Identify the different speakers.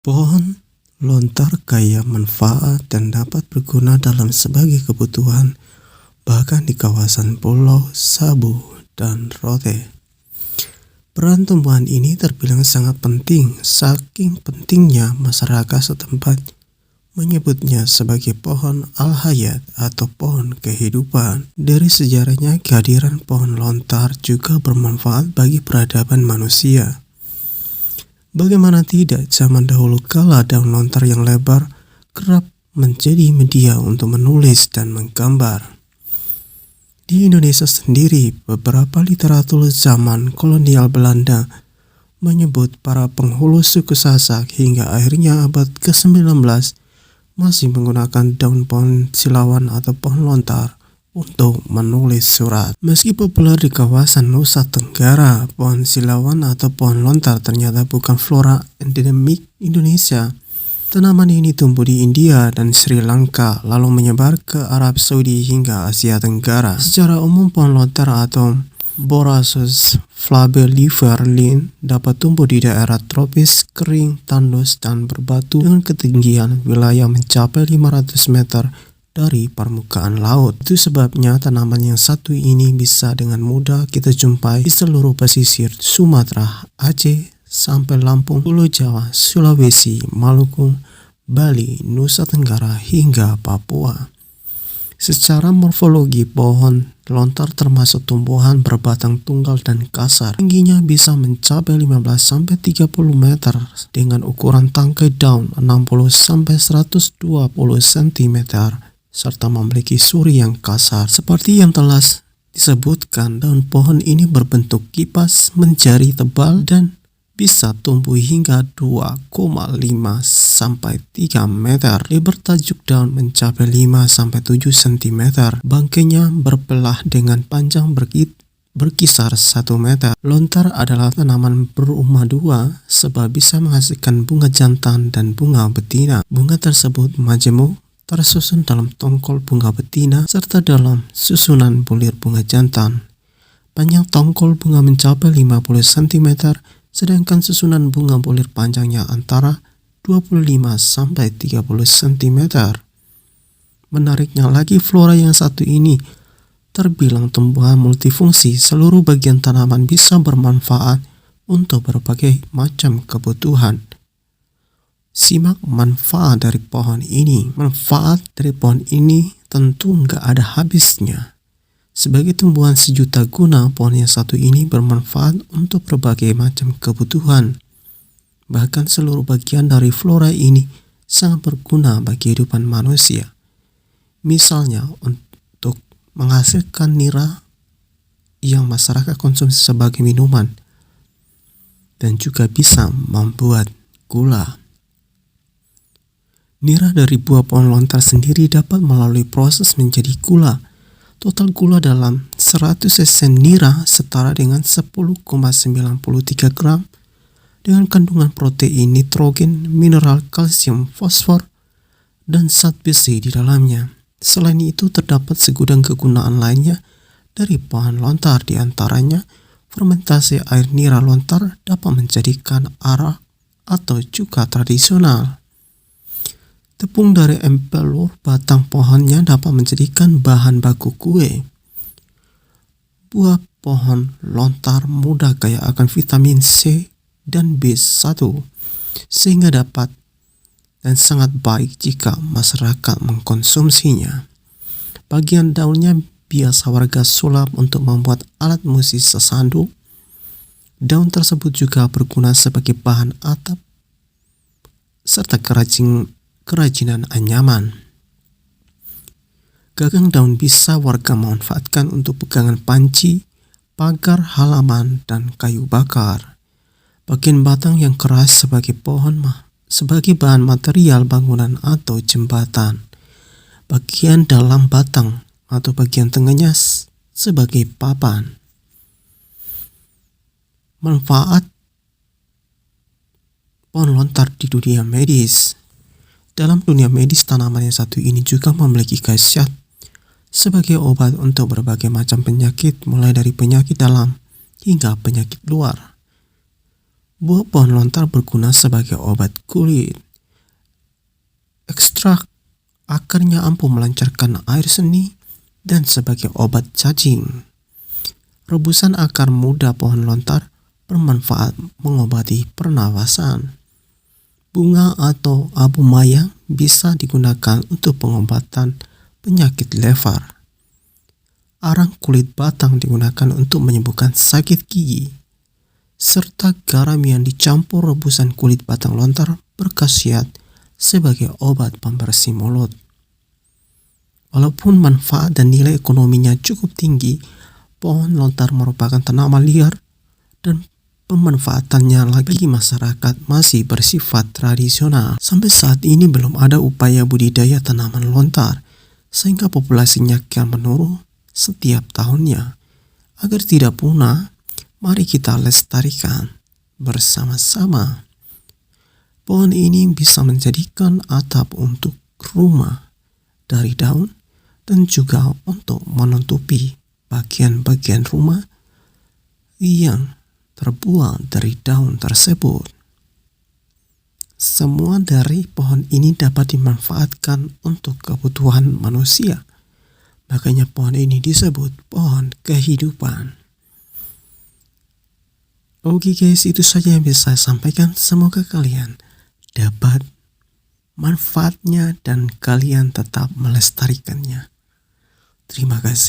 Speaker 1: Pohon lontar kaya manfaat dan dapat berguna dalam sebagai kebutuhan, bahkan di kawasan Pulau Sabu dan Rote. Peran tumbuhan ini terbilang sangat penting, saking pentingnya masyarakat setempat menyebutnya sebagai pohon al-hayat atau pohon kehidupan. Dari sejarahnya, kehadiran pohon lontar juga bermanfaat bagi peradaban manusia. Bagaimana tidak, zaman dahulu kala daun lontar yang lebar kerap menjadi media untuk menulis dan menggambar. Di Indonesia sendiri, beberapa literatur zaman kolonial Belanda menyebut para penghulu suku Sasak hingga akhirnya abad ke-19 masih menggunakan daun pohon silawan atau pohon lontar untuk menulis surat. Meski populer di kawasan Nusa Tenggara, pohon silawan atau pohon lontar ternyata bukan flora endemik Indonesia. Tanaman ini tumbuh di India dan Sri Lanka, lalu menyebar ke Arab Saudi hingga Asia Tenggara. Secara umum, pohon lontar atau Borassus flabellifer Linn dapat tumbuh di daerah tropis, kering, tandus, dan berbatu dengan ketinggian wilayah mencapai 500 meter dari permukaan laut. Itu sebabnya tanaman yang satu ini bisa dengan mudah kita jumpai di seluruh pesisir Sumatera, Aceh, sampai Lampung, Pulau Jawa, Sulawesi, Maluku, Bali, Nusa Tenggara, hingga Papua. Secara morfologi, pohon lontar termasuk tumbuhan berbatang tunggal dan kasar. Tingginya bisa mencapai 15-30 meter dengan ukuran tangkai daun 60-120 cm. serta memiliki suri yang kasar. Seperti yang telah disebutkan, daun pohon ini berbentuk kipas menjari tebal dan bisa tumbuh hingga 2,5-3 meter. Lebar tajuk daun mencapai 5-7 cm. Bangkainya berbelah dengan panjang berkisar 1 meter. Lontar adalah tanaman berumah dua sebab bisa menghasilkan bunga jantan dan bunga betina. Bunga tersebut majemuk, tersusun dalam tongkol bunga betina serta dalam susunan bulir bunga jantan. Panjang tongkol bunga mencapai 50 cm, sedangkan susunan bunga bulir panjangnya antara 25-30 cm. Menariknya lagi, flora yang satu ini terbilang tumbuhan multifungsi. Seluruh bagian tanaman bisa bermanfaat untuk berbagai macam kebutuhan. Simak manfaat dari pohon ini. Manfaat dari pohon ini tentu nggak ada habisnya. Sebagai tumbuhan sejuta guna, pohon yang satu ini bermanfaat untuk berbagai macam kebutuhan. Bahkan seluruh bagian dari flora ini sangat berguna bagi kehidupan manusia. Misalnya untuk menghasilkan nira yang masyarakat konsumsi sebagai minuman, dan juga bisa membuat gula. Nira dari buah pohon lontar sendiri dapat melalui proses menjadi gula. Total gula dalam 100 cc nira setara dengan 10,93 gram dengan kandungan protein, nitrogen, mineral, kalsium, fosfor, dan zat besi di dalamnya. Selain itu, terdapat segudang kegunaan lainnya dari pohon lontar, di antaranya fermentasi air nira lontar dapat menjadikan arak atau juga tradisional. Tepung dari empelur batang pohonnya dapat menjadikan bahan baku kue. Buah pohon lontar mudah kaya akan vitamin C dan B1, sehingga dapat dan sangat baik jika masyarakat mengkonsumsinya. Bagian daunnya biasa warga sulap untuk membuat alat musik sesandung. Daun tersebut juga berguna sebagai bahan atap serta kerajinan anyaman. Gagang daun bisa warga manfaatkan untuk pegangan panci, pagar, halaman, dan kayu bakar. Bagian batang yang keras sebagai bahan material bangunan atau jembatan. Bagian dalam batang atau bagian tengahnya sebagai papan. Manfaat pohon lontar di dunia medis. Dalam dunia medis, tanaman yang satu ini juga memiliki khasiat sebagai obat untuk berbagai macam penyakit, mulai dari penyakit dalam hingga penyakit luar. Buah pohon lontar berguna sebagai obat kulit. Ekstrak akarnya ampuh melancarkan air seni dan sebagai obat cacing. Rebusan akar muda pohon lontar bermanfaat mengobati pernafasan. Bunga atau abu mayang bisa digunakan untuk pengobatan penyakit lever. Arang kulit batang digunakan untuk menyembuhkan sakit gigi. Serta garam yang dicampur rebusan kulit batang lontar berkhasiat sebagai obat pembersih mulut. Walaupun manfaat dan nilai ekonominya cukup tinggi, pohon lontar merupakan tanaman liar dan pemanfaatannya bagi masyarakat masih bersifat tradisional. Sampai saat ini belum ada upaya budidaya tanaman lontar, sehingga populasinya kian menurun setiap tahunnya. Agar tidak punah, mari kita lestarikan bersama-sama. Pohon ini bisa menjadikan atap untuk rumah dari daun dan juga untuk menutupi bagian-bagian rumah yang terbuat dari daun tersebut. Semua dari pohon ini dapat dimanfaatkan untuk kebutuhan manusia. Makanya pohon ini disebut pohon kehidupan. Oke guys, itu saja yang bisa saya sampaikan. Semoga kalian dapat manfaatnya dan kalian tetap melestarikannya. Terima kasih.